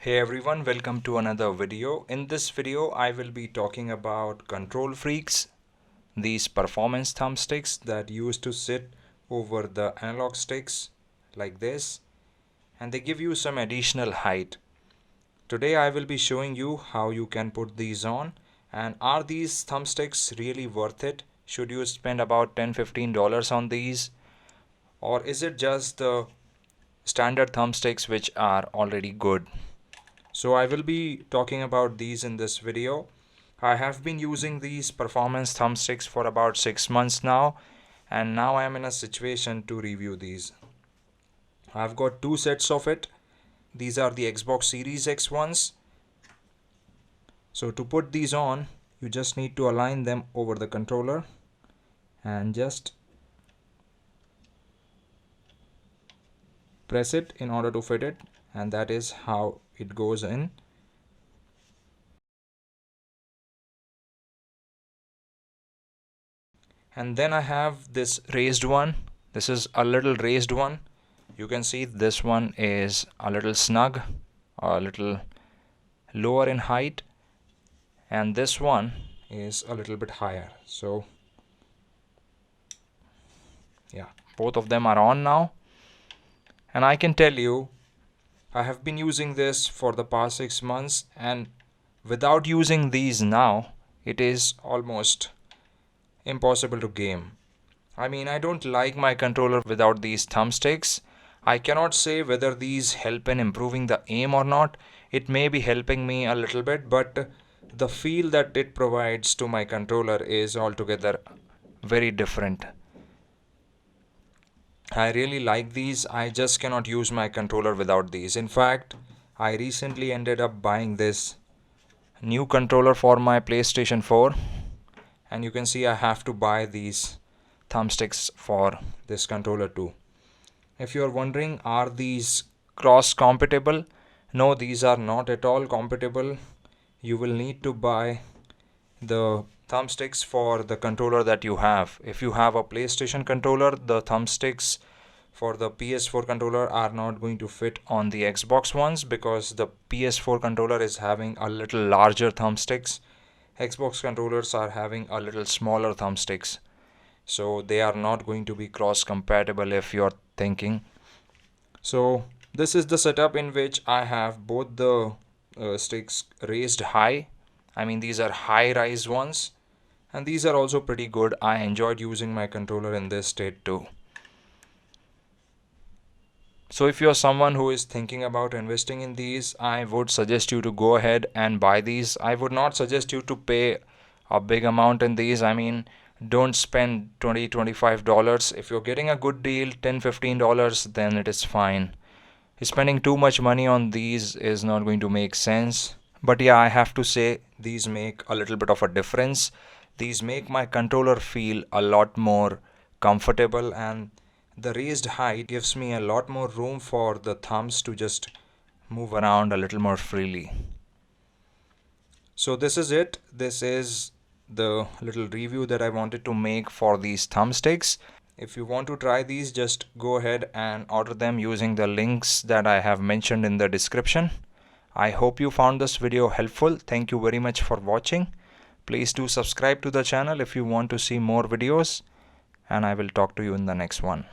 Hey everyone, welcome to another video. In this video, I will be talking about KontrolFreeks, these performance thumbsticks that used to sit over the analog sticks like this, and they give you some additional height. Today I will be showing you how you can put these on, and are these thumbsticks really worth it? Should you spend about $10-15 on these, or is it just the standard thumbsticks which are already good? So I will be talking about these in this video. I have been using these performance thumbsticks for about 6 months now, and now I am in a situation to review these. I've got two sets of it. These are the Xbox Series X ones. So to put these on, you just need to align them over the controller and just press it in order to fit it, and that is how it goes in. And then I have this raised one. This is a little raised one. You can see this one is a little snug, a little lower in height, and this one is a little bit higher. So yeah, both of them are on now, and I can tell you I have been using this for the past 6 months, and without using these now, it is almost impossible to game. I mean, I don't like my controller without these thumbsticks. I cannot say whether these help in improving the aim or not. It may be helping me a little bit, but the feel that it provides to my controller is altogether very different. I really like these. I just cannot use my controller without these. In fact, I recently ended up buying this new controller for my PlayStation 4, and you can see I have to buy these thumbsticks for this controller too. If you are wondering, are these cross compatible? No, these are not at all compatible. You will need to buy the thumbsticks for the controller that you have. If you have a PlayStation controller, the thumbsticks for the PS4 controller are not going to fit on the Xbox ones, because the PS4 controller is having a little larger thumbsticks. Xbox controllers are having a little smaller thumbsticks, so they are not going to be cross compatible if you're thinking. So this is the setup in which I have both the sticks raised high. I mean, these are high rise ones, and these are also pretty good. I enjoyed using my controller in this state too. So if you're someone who is thinking about investing in these, I would suggest you to go ahead and buy these. I would not suggest you to pay a big amount in these. I mean, don't spend $20-25. If you're getting a good deal, $10-15, then it is fine. Spending too much money on these is not going to make sense. But yeah, I have to say, these make a little bit of a difference. These make my controller feel a lot more comfortable, and the raised height gives me a lot more room for the thumbs to just move around a little more freely. So this is it. This is the little review that I wanted to make for these thumbsticks. If you want to try these, just go ahead and order them using the links that I have mentioned in the description. I hope you found this video helpful. Thank you very much for watching. Please do subscribe to the channel if you want to see more videos, and I will talk to you in the next one.